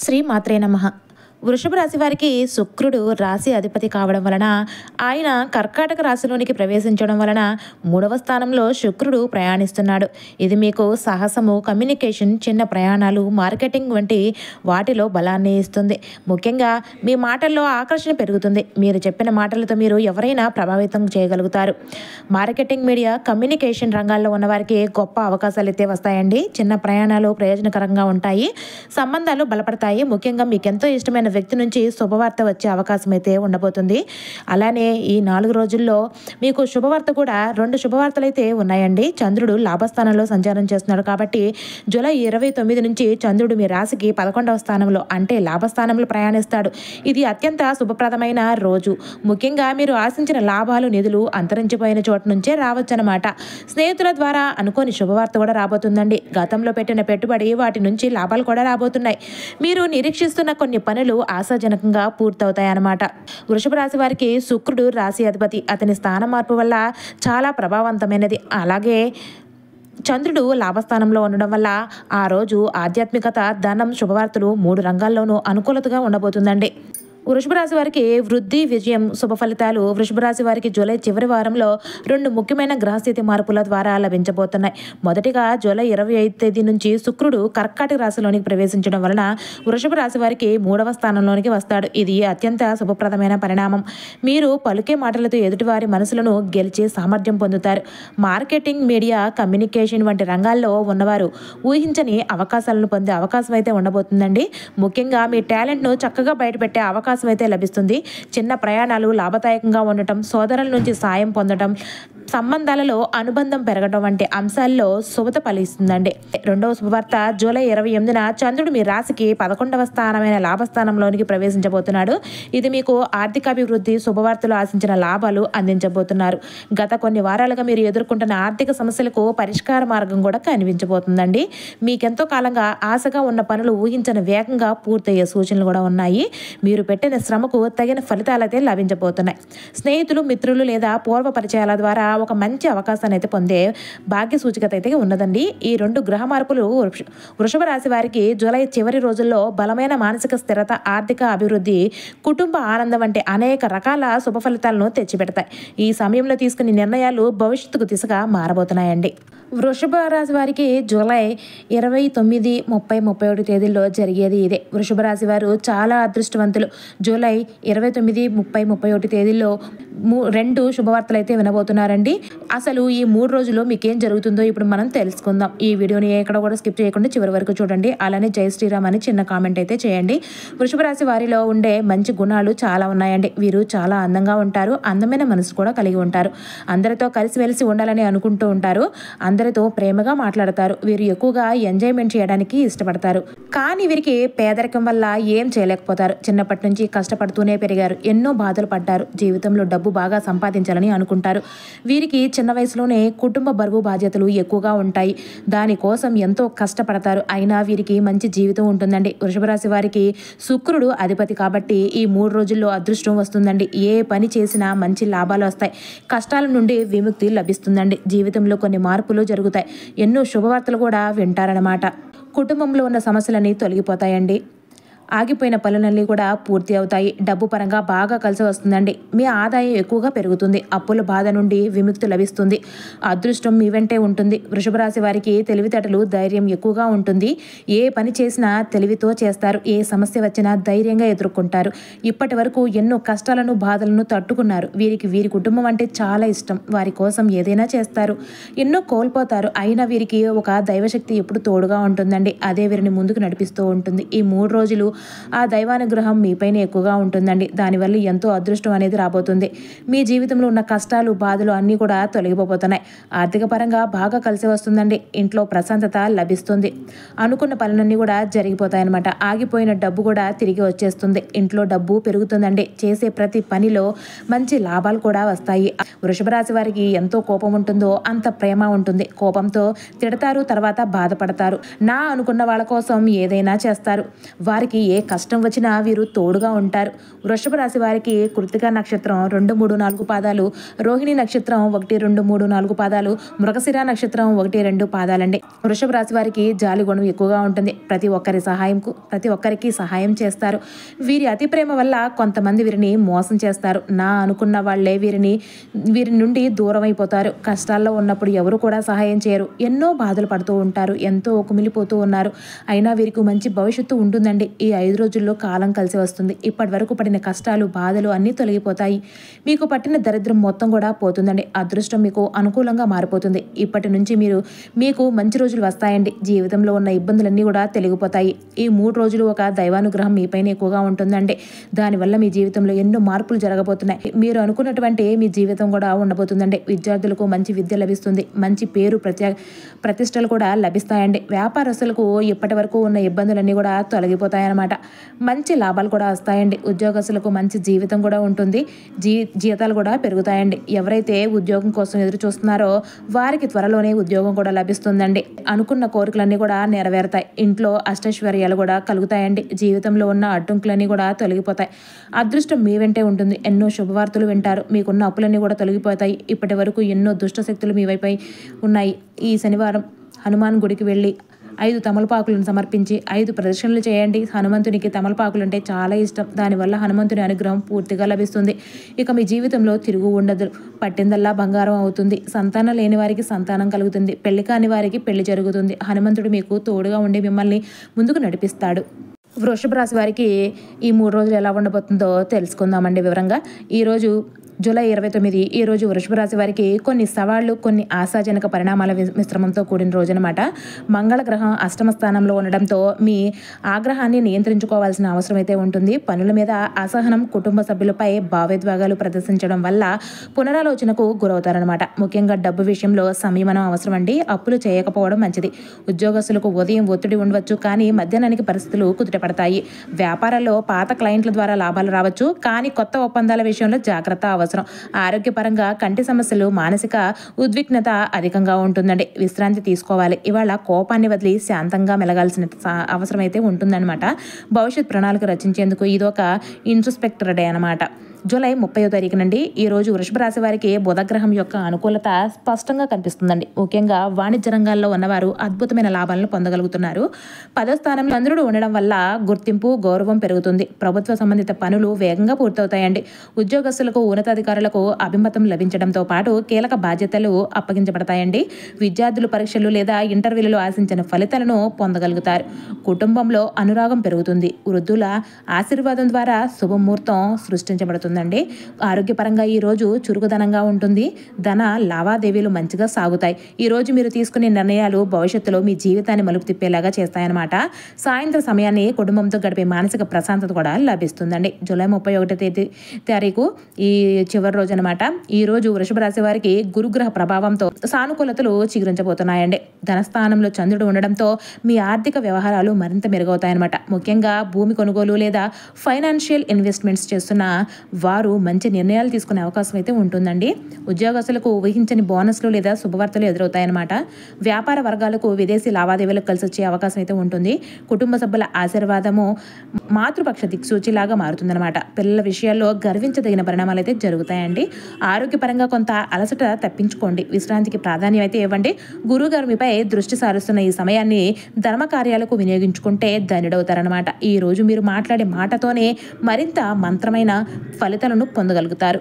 శ్రీ మాత్రే నమః. వృషభ రాశి వారికి శుక్రుడు రాశి అధిపతి కావడం వలన ఆయన కర్కాటక రాశిలోనికి ప్రవేశించడం వలన 3వ స్థానంలో శుక్రుడు ప్రయాణిస్తున్నాడు. ఇది మీకు సాహసము, కమ్యూనికేషన్, చిన్న ప్రయాణాలు, మార్కెటింగ్ వంటి వాటిలో బలాన్ని ఇస్తుంది. ముఖ్యంగా మీ మాటల్లో ఆకర్షణ పెరుగుతుంది. మీరు చెప్పిన మాటలతో మీరు ఎవరైనా ప్రభావితం చేయగలుగుతారు. మార్కెటింగ్, మీడియా, కమ్యూనికేషన్ రంగాల్లో ఉన్నవారికి గొప్ప అవకాశాలు అయితే వస్తాయండి. చిన్న ప్రయాణాలు ప్రయోజనకరంగా ఉంటాయి. సంబంధాలు బలపడతాయి. ముఖ్యంగా మీకెంతో ఇష్టమైన వ్యక్తి నుంచి శుభవార్త వచ్చే అవకాశం అయితే ఉండబోతుంది. అలానే ఈ 4 రోజుల్లో మీకు శుభవార్త కూడా 2 శుభవార్తలు అయితే ఉన్నాయండి. చంద్రుడు లాభస్థానంలో సంచారం చేస్తున్నాడు కాబట్టి జూలై 29 నుంచి చంద్రుడు మీ రాశికి 11వ స్థానంలో అంటే లాభస్థానంలో ప్రయాణిస్తాడు. ఇది అత్యంత శుభప్రదమైన రోజు. ముఖ్యంగా మీరు ఆశించిన లాభాలు, నిధులు అంతరించిపోయిన చోటు నుంచే రావచ్చనమాట. స్నేహితుల ద్వారా అనుకోని శుభవార్త కూడా రాబోతుందండి. గతంలో పెట్టిన పెట్టుబడి వాటి నుంచి లాభాలు కూడా రాబోతున్నాయి. మీరు నిరీక్షిస్తున్న కొన్ని పనులు ఆశాజనకంగా పూర్తవుతాయన్నమాట. వృషభ రాశి వారికి శుక్రుడు రాశి అధిపతి. అతని స్థాన మార్పు వల్ల చాలా ప్రభావవంతమైనది. అలాగే చంద్రుడు లాభస్థానంలో ఉండడం వల్ల ఆ రోజు ఆధ్యాత్మికత, ధనం, శుభవార్తలు 3 రంగాల్లోనూ అనుకూలతగా ఉండబోతుందండి. వృషభ రాశి వారికి వృద్ధి, విజయం, శుభ ఫలితాలు. వృషభ రాశి వారికి జూలై చివరి వారంలో 2 ముఖ్యమైన గ్రహస్థితి మార్పుల ద్వారా లభించబోతున్నాయి. మొదటిగా జూలై 25 తేదీ నుంచి శుక్రుడు కర్కాటక రాశిలోనికి ప్రవేశించడం వలన వృషభ రాశి వారికి 3వ స్థానంలోనికి వస్తాడు. ఇది అత్యంత శుభప్రదమైన పరిణామం. మీరు పలుకే మాటలతో ఎదుటివారి మనసులను గెలిచే సామర్థ్యం పొందుతారు. మార్కెటింగ్, మీడియా, కమ్యూనికేషన్ వంటి రంగాల్లో ఉన్నవారు ఊహించని అవకాశాలను పొందే అవకాశం అయితే ఉండబోతుందండి. ముఖ్యంగా మీ టాలెంట్ను చక్కగా బయటపెట్టే అవకాశం అయితే లభిస్తుంది. చిన్న ప్రయాణాలు లాభదాయకంగా ఉండటం, సోదరుల నుంచి సాయం పొందడం, సంబంధాలలో అనుబంధం పెరగడం వంటి అంశాల్లో శుభత ఫలిస్తుందండి. 2వ శుభవార్త జూలై 28న చంద్రుడు మీ రాశికి 11వ స్థానమైన లాభస్థానంలోనికి ప్రవేశించబోతున్నాడు. ఇది మీకు ఆర్థికాభివృద్ధి, శుభవార్తలు, ఆశించిన లాభాలు అందించబోతున్నారు. గత కొన్ని వారాలుగా మీరు ఎదుర్కొంటున్న ఆర్థిక సమస్యలకు పరిష్కార మార్గం కూడా కనిపించబోతుందండి. మీకెంతో కాలంగా ఆశగా ఉన్న పనులు ఊహించని వేగంగా పూర్తయ్యే సూచనలు కూడా ఉన్నాయి. మీరు పెట్టిన శ్రమకు తగిన ఫలితాలైతే లభించబోతున్నాయి. స్నేహితులు, మిత్రులు లేదా పూర్వ పరిచయాల ద్వారా ఒక మంచి అవకాశాన్ని అయితే పొందే భాగ్య సూచికత అయితే ఉన్నదండి. ఈ 2 గ్రహ మార్పులు వృషభ రాశి వారికి జూలై చివరి రోజుల్లో బలమైన మానసిక స్థిరత, ఆర్థిక అభివృద్ధి, కుటుంబ ఆనందం వంటి అనేక రకాల శుభ ఫలితాలను తెచ్చిపెడతాయి. ఈ సమయంలో తీసుకునే నిర్ణయాలు భవిష్యత్తుకు దిశగా మారబోతున్నాయండి. వృషభ రాశి వారికి జూలై 29, 30, 31 తేదీల్లో జరిగేది ఇదే. వృషభ రాశి వారు చాలా అదృష్టవంతులు. జూలై 29, 30, 31 తేదీల్లో 2 శుభవార్తలు అయితే వినబోతున్నారండి. అసలు ఈ 3 రోజుల్లో మీకేం జరుగుతుందో ఇప్పుడు మనం తెలుసుకుందాం. ఈ వీడియోని ఎక్కడ కూడా స్కిప్ చేయకుండా చివరి వరకు చూడండి. అలానే జై శ్రీరామ్ అని చిన్న కామెంట్ అయితే చేయండి. వృషభ రాశి వారిలో ఉండే మంచి గుణాలు చాలా ఉన్నాయండి. వీరు చాలా అందంగా ఉంటారు. అందమైన మనసు కూడా కలిగి ఉంటారు. అందరితో కలిసిమెలిసి ఉండాలని అనుకుంటూ ఉంటారు. అందరితో ప్రేమగా మాట్లాడతారు. వీరు ఎక్కువగా ఎంజాయ్మెంట్ చేయడానికి ఇష్టపడతారు. కానీ వీరికి పేదరికం వల్ల ఏం చేయలేకపోతారు. చిన్నప్పటి నుంచి కష్టపడుతూనే పెరిగారు. ఎన్నో బాధలు పడ్డారు. జీవితంలో డబ్బు బాగా సంపాదించాలని అనుకుంటారు. వీరికి చిన్న వయసులోనే కుటుంబ బరువు, బాధ్యతలు ఎక్కువగా ఉంటాయి. దానికోసం ఎంతో కష్టపడతారు. అయినా వీరికి మంచి జీవితం ఉంటుందండి. వృషభ రాశి వారికి శుక్రుడు అధిపతి కాబట్టి ఈ 3 రోజుల్లో అదృష్టం వస్తుందండి. ఏ పని చేసినా మంచి లాభాలు వస్తాయి. కష్టాల నుండి విముక్తి లభిస్తుందండి. జీవితంలో కొన్ని మార్పులు జరుగుతాయి. ఎన్నో శుభవార్తలు కూడా వింటారన్నమాట. కుటుంబంలో ఉన్న సమస్యలన్నీ తొలగిపోతాయండి. ఆగిపోయిన పనులన్నీ కూడా పూర్తి అవుతాయి. డబ్బు పరంగా బాగా కలిసి వస్తుందండి. మీ ఆదాయం ఎక్కువగా పెరుగుతుంది. అప్పుల బాధ నుండి విముక్తి లభిస్తుంది. అదృష్టం మీ వెంటే ఉంటుంది. వృషభ రాశి వారికి తెలివితేటలు, ధైర్యం ఎక్కువగా ఉంటుంది. ఏ పని చేసినా తెలివితో చేస్తారు. ఏ సమస్య వచ్చినా ధైర్యంగా ఎదుర్కొంటారు. ఇప్పటి వరకు ఎన్నో కష్టాలను, బాధలను తట్టుకున్నారు. వీరికి వీరి కుటుంబం అంటే చాలా ఇష్టం. వారి కోసం ఏదైనా చేస్తారు. ఎన్నో కోల్పోతారు. అయినా వీరికి ఒక దైవశక్తి ఎప్పుడు తోడుగా ఉంటుందండి. అదే వీరిని ముందుకు నడిపిస్తూ ఉంటుంది. ఈ 3 రోజులు ఆ దైవానుగ్రహం మీపైన ఎక్కువగా ఉంటుందండి. దానివల్ల ఎంతో అదృష్టం అనేది రాబోతుంది. మీ జీవితంలో ఉన్న కష్టాలు, బాధలు అన్నీ కూడా తొలగిపోతున్నాయి. ఆర్థిక పరంగా బాగా కలిసి వస్తుందండి. ఇంట్లో ప్రశాంతత లభిస్తుంది. అనుకున్న పనులన్నీ కూడా జరిగిపోతాయన్నమాట. ఆగిపోయిన డబ్బు కూడా తిరిగి వచ్చేస్తుంది. ఇంట్లో డబ్బు పెరుగుతుందండి. చేసే ప్రతి పనిలో మంచి లాభాలు కూడా వస్తాయి. వృషభ రాశి వారికి ఎంతో కోపం ఉంటుందో అంత ప్రేమ ఉంటుంది. కోపంతో తిడతారు, తర్వాత బాధపడతారు. నా అనుకున్న వాళ్ళ కోసం ఏదైనా చేస్తారు. వారికి ఏ కష్టం వచ్చినా వీరు తోడుగా ఉంటారు. వృషభ రాశి వారికి కృత్తిక నక్షత్రం 2, 3, 4 పాదాలు, రోహిణి నక్షత్రం 1, 2, 3, 4 పాదాలు, మృగశిర నక్షత్రం 1, 2 పాదాలండి. వృషభ రాశి వారికి జాలి గుణం ఎక్కువగా ఉంటుంది. ప్రతి ఒక్కరికి సహాయం చేస్తారు. వీరి అతి ప్రేమ వల్ల కొంతమంది వీరిని మోసం చేస్తారు. నా అనుకున్న వాళ్ళే వీరి నుండి దూరం అయిపోతారు. కష్టాల్లో ఉన్నప్పుడు ఎవరు కూడా సహాయం చేయరు. ఎన్నో బాధలు పడుతూ ఉంటారు. ఎంతో కుమిలిపోతూ ఉన్నారు. అయినా వీరికి మంచి భవిష్యత్తు ఉంటుందండి. ఈ 5 రోజుల్లో కాలం కలిసి వస్తుంది. ఇప్పటి వరకు పడిన కష్టాలు, బాధలు అన్నీ తొలగిపోతాయి. మీకు పట్టిన దరిద్రం మొత్తం కూడా పోతుందండి. అదృష్టం మీకు అనుకూలంగా మారిపోతుంది. ఇప్పటి నుంచి మీకు మంచి రోజులు వస్తాయండి. జీవితంలో ఉన్న ఇబ్బందులన్నీ కూడా తొలగిపోతాయి. ఈ 3 రోజులు ఒక దైవానుగ్రహం మీపైన ఎక్కువగా ఉంటుందండి. దానివల్ల మీ జీవితంలో ఎన్నో మార్పులు జరగబోతున్నాయి. మీరు అనుకున్నటువంటి మీ జీవితం కూడా ఉండబోతుందండి. విద్యార్థులకు మంచి విద్య లభిస్తుంది. మంచి పేరు ప్రతిష్టలు కూడా లభిస్తాయండి. వ్యాపారస్తులకు ఇప్పటి వరకు ఉన్న ఇబ్బందులన్నీ కూడా తొలగిపోతాయన్నమాట. మంచి లాభాలు కూడా వస్తాయండి. ఉద్యోగస్తులకు మంచి జీవితం కూడా ఉంటుంది. జీతాలు కూడా పెరుగుతాయండి. ఎవరైతే ఉద్యోగం కోసం ఎదురు చూస్తున్నారో వారికి త్వరలోనే ఉద్యోగం కూడా లభిస్తుందండి. అనుకున్న కోరికలన్నీ కూడా నెరవేరుతాయి. ఇంట్లో అష్టైశ్వర్యాలు కూడా కలుగుతాయండి. జీవితంలో ఉన్న అడ్డంకులన్నీ కూడా తొలగిపోతాయి. అదృష్టం మీ వెంటే ఉంటుంది. ఎన్నో శుభవార్తలు వింటారు. మీకున్న అప్పులన్నీ కూడా తొలగిపోతాయి. ఇప్పటి వరకు ఎన్నో దుష్ట శక్తులు మీ వైపై ఉన్నాయి. ఈ శనివారం హనుమాన్ గుడికి వెళ్ళి 5 తమలపాకులను సమర్పించి 5 ప్రదక్షిణలు చేయండి. హనుమంతునికి తమలపాకులు అంటే చాలా ఇష్టం. దానివల్ల హనుమంతుని అనుగ్రహం పూర్తిగా లభిస్తుంది. ఇక మీ జీవితంలో తిరుగు ఉండదు. పట్టిందల్లా బంగారం అవుతుంది. సంతానం లేని వారికి సంతానం కలుగుతుంది. పెళ్లి కాని వారికి పెళ్లి జరుగుతుంది. హనుమంతుడు మీకు తోడుగా ఉండి మిమ్మల్ని ముందుకు నడిపిస్తాడు. వృషభ రాశి వారికి ఈ 3 రోజులు ఎలా ఉండబోతుందో తెలుసుకుందామండి వివరంగా. ఈరోజు జూలై 29 ఈ రోజు వృషభ రాశి వారికి కొన్ని సవాళ్లు, కొన్ని ఆశాజనక పరిణామాల మిశ్రమంతో కూడిన రోజు అనమాట. మంగళ గ్రహం అష్టమ స్థానంలో ఉండడంతో మీ ఆగ్రహాన్ని నియంత్రించుకోవాల్సిన అవసరం అయితే ఉంటుంది. పనుల మీద అసహనం, కుటుంబ సభ్యులపై భావోద్వేగాలు ప్రదర్శించడం వల్ల పునరాలోచనకు గురవుతారనమాట. ముఖ్యంగా డబ్బు విషయంలో సంయమనం అవసరం అండి. అప్పులు చేయకపోవడం మంచిది. ఉద్యోగస్తులకు ఉదయం ఒత్తిడి ఉండవచ్చు, కానీ మధ్యాహ్నానికి పరిస్థితులు కుదుటపడతాయి. వ్యాపారాల్లో పాత క్లయింట్ల ద్వారా లాభాలు రావచ్చు, కానీ కొత్త ఒప్పందాల విషయంలో జాగ్రత్త అవసరం. ఆరోగ్యపరంగా కంటి సమస్యలు, మానసిక ఉద్విగ్నత అధికంగా ఉంటుందండి. విశ్రాంతి తీసుకోవాలి. ఇవాళ కోపాన్ని వదిలి శాంతంగా మెలగాల్సిన అవసరం అయితే ఉంటుందన్నమాట. భవిష్యత్ ప్రణాళిక రచించేందుకు ఇదొక ఇంట్రోస్పెక్టర్ డే అనమాట. జూలై 30వ తారీఖు నుండి ఈ రోజు వృషభ రాశి వారికి బుధగ్రహం యొక్క అనుకూలత స్పష్టంగా కనిపిస్తుందండి. ముఖ్యంగా వాణిజ్య రంగాల్లో ఉన్నవారు అద్భుతమైన లాభాలను పొందగలుగుతున్నారు. 10వ స్థానంలో చంద్రుడు ఉండడం వల్ల గుర్తింపు, గౌరవం పెరుగుతుంది. ప్రభుత్వ సంబంధిత పనులు వేగంగా పూర్తవుతాయండి. ఉద్యోగస్తులకు, ఉన్నతాధికారులకు అభిమతం లభించడంతో పాటు కీలక బాధ్యతలు అప్పగించబడతాయండి. విద్యార్థులు పరీక్షలు లేదా ఇంటర్వ్యూలలో ఆశించిన ఫలితాలను పొందగలుగుతారు. కుటుంబంలో అనురాగం పెరుగుతుంది. వృద్ధుల ఆశీర్వాదం ద్వారా శుభముహూర్తం సృష్టించబడుతుంది. ఆరోగ్యపరంగా ఈ రోజు చురుకుదనంగా ఉంటుంది. ధన లావాదేవీలు మంచిగా సాగుతాయి. ఈ రోజు మీరు తీసుకునే నిర్ణయాలు భవిష్యత్తులో మీ జీవితాన్ని మలుపు తిప్పేలాగా చేస్తాయన్నమాట. సాయంత్రం సమయాన్ని కుటుంబంతో గడిపే మానసిక ప్రశాంతత కూడా లభిస్తుందండి. జూలై 31వ తారీఖు ఈ చివరి రోజు అనమాట. ఈ రోజు వృషభ రాశి వారికి గురుగ్రహ ప్రభావంతో సానుకూలతలు చిగురించబోతున్నాయండి. ధనస్థానంలో చంద్రుడు ఉండడంతో మీ ఆర్థిక వ్యవహారాలు మరింత మెరుగవుతాయన్నమాట. ముఖ్యంగా భూమి కొనుగోలు లేదా ఫైనాన్షియల్ ఇన్వెస్ట్మెంట్స్ చేస్తున్న వారు మంచి నిర్ణయాలు తీసుకునే అవకాశం అయితే ఉంటుందండి. ఉద్యోగస్తులకు ఊహించని బోనస్లు లేదా శుభవార్తలు ఎదురవుతాయన్నమాట. వ్యాపార వర్గాలకు విదేశీ లావాదేవీలకు కలిసి వచ్చే అవకాశం అయితే ఉంటుంది. కుటుంబ సభ్యుల ఆశీర్వాదము మాతృపక్ష దిక్సూచిలాగా మారుతుందన్నమాట. పిల్లల విషయాల్లో గర్వించదగిన పరిణామాలు అయితే జరుగుతాయండి. ఆరోగ్యపరంగా కొంత అలసట తప్పించుకోండి. విశ్రాంతికి ప్రాధాన్యం అయితే ఇవ్వండి. గురువుగారు మీపై దృష్టి సారిస్తున్న ఈ సమయాన్ని ధర్మ కార్యాలకు వినియోగించుకుంటే ధన్యుడవుతారనమాట. ఈ రోజు మీరు మాట్లాడే మాటతోనే మరింత మంత్రమైన ఫలితాలను పొందగలుగుతారు.